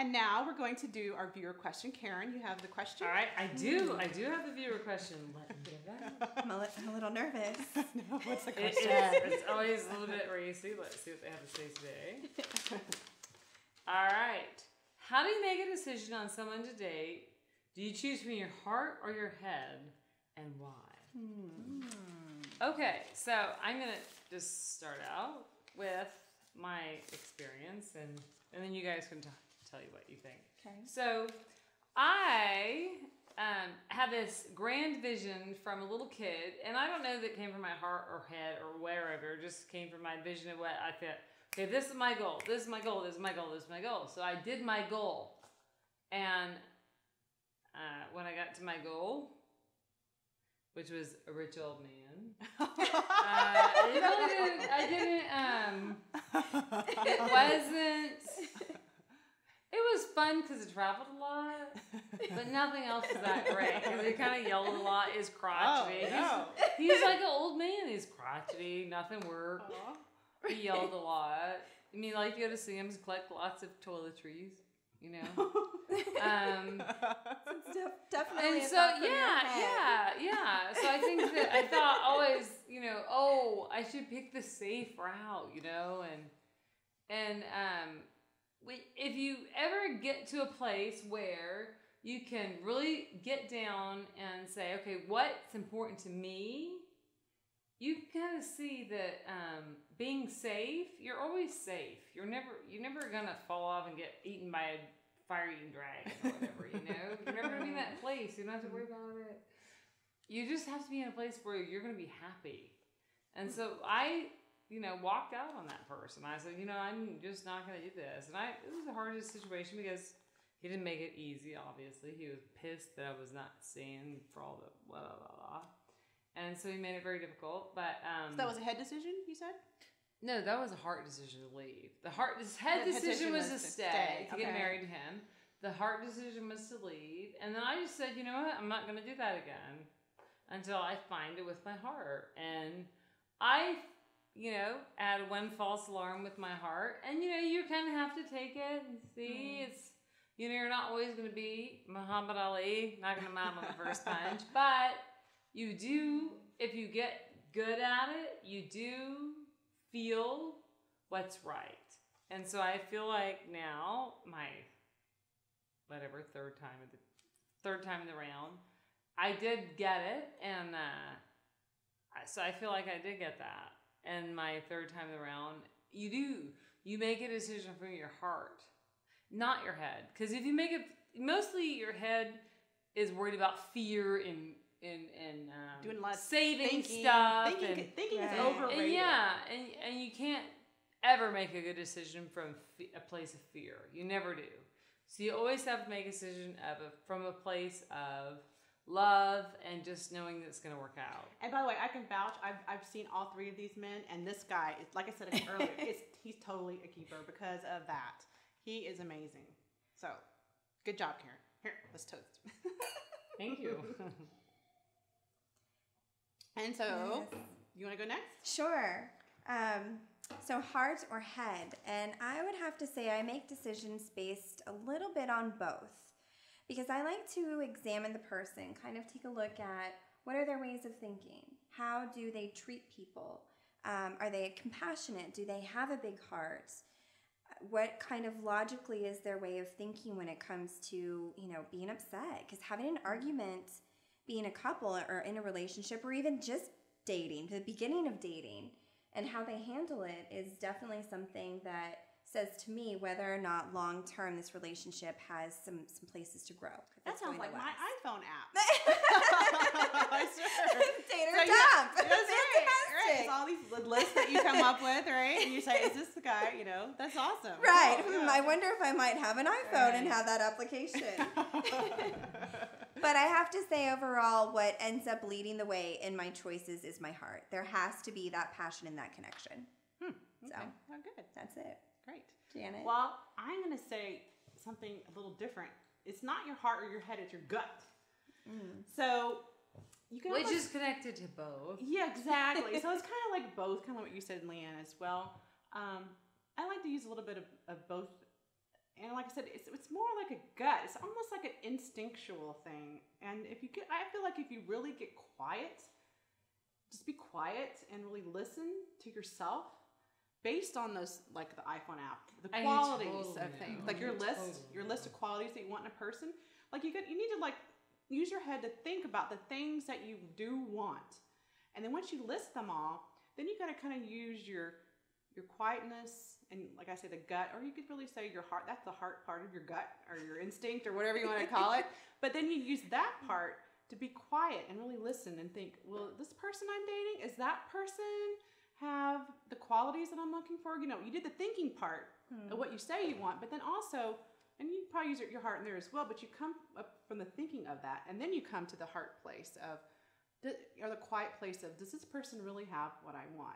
And now we're going to do our viewer question. Karen, you have the question? All right, I do. I do have the viewer question. Let me get that. I'm a little nervous. No, what's the It question? is. It's always a little bit racy. Let's see what they have to say today. All right. How do you make a decision on someone to date? Do you choose from your heart or your head, and why? Okay, so I'm gonna just start out with my experience, and then you guys can tell you what you think. Okay. So I had this grand vision from a little kid, and I don't know that it came from my heart or head or wherever. It just came from my vision of what I thought. Okay, this is my goal. This is my goal. This is my goal. This is my goal. So I did my goal, and when I got to my goal, which was a rich old man, I didn't. It wasn't. It was fun because it traveled a lot, but nothing else was that great because he kind of yelled a lot. He's crotchety. Oh, no. He's like an old man. He's crotchety. Nothing worked. He yelled a lot. I mean, like you go to see him collect lots of toiletries, you know. Definitely. And so yeah. So I think that I thought always, you know, oh, I should pick the safe route, you know, and if you ever get to a place where you can really get down and say, okay, what's important to me, you can kind of see that being safe, you're always safe. You're never gonna fall off and get eaten by a fire-eating dragon or whatever, you know? You're never gonna be in that place. You don't have to worry about it. You just have to be in a place where you're gonna be happy. And so I, walked out on that person. I said, I'm just not gonna do this. And it was the hardest situation because he didn't make it easy, obviously. He was pissed that I was not seeing for all the blah, blah, blah, blah. And so he made it very difficult. But so that was a head decision, you said? No, that was a heart decision to leave. The head decision was to stay, to get married to him. The heart decision was to leave. And then I just said, you know what? I'm not going to do that again until I find it with my heart. And I, add one false alarm with my heart. And, you kind of have to take it and see. It's, you're not always going to be Muhammad Ali, not going to mount on the first punch. But you do, if you get good at it, you do feel what's right. And so I feel like now, my third time in the round, I did get it, and so I feel like I did get that. And my third time in the round, you make a decision from your heart, not your head. Because if you make it, mostly your head is worried about fear and doing a lot of saving thinking, stuff. Thinking is overrated. And you can't ever make a good decision from a place of fear. You never do. So you always have to make a decision from a place of love and just knowing that it's going to work out. And by the way, I can vouch. I've seen all three of these men, and this guy, like I said earlier, he's totally a keeper because of that. He is amazing. So, good job, Karen. Here, let's toast. Thank you. And so, you want to go next? Sure. So heart or head, and I would have to say I make decisions based a little bit on both, because I like to examine the person, kind of take a look at what are their ways of thinking, how do they treat people, are they compassionate, do they have a big heart, what kind of logically is their way of thinking when it comes to being upset, because having an argument, being a couple or in a relationship or even just dating, the beginning of dating, and how they handle it is definitely something that says to me whether or not long term this relationship has some places to grow. That sounds like my iPhone app. Sure. Date or dump. That's right. It's all these lists that you come up with, right? And you say, is this the guy? That's awesome. Right. Oh, yeah. I wonder if I might have an iPhone and have that application. But I have to say, overall, what ends up leading the way in my choices is my heart. There has to be that passion and that connection. Okay. So, Oh, good. that's it. Great. Janet? Well, I'm going to say something a little different. It's not your heart or your head, it's your gut. So, you can Which is connected to both. Yeah, exactly. So it's kind of like both, kind of what you said, Leanne, as well. I like to use a little bit of both And like I said, it's more like a gut. It's almost like an instinctual thing. And I feel like if you really get quiet, just be quiet and really listen to yourself based on those, like the iPhone app, the qualities of things, like your list of qualities that you want in a person. Like you need to like use your head to think about the things that you do want. And then once you list them all, then you got to kind of use your quietness and, like I say, the gut, or you could really say your heart. That's the heart part of your gut or your instinct or whatever you want to call it. But then you use that part to be quiet and really listen and think, well, this person I'm dating, is that person have the qualities that I'm looking for? You know, you did the thinking part of what you say you want, but then also, and you probably use your heart in there as well, but you come up from the thinking of that, and then you come to the heart place of, or the quiet place of, does this person really have what I want?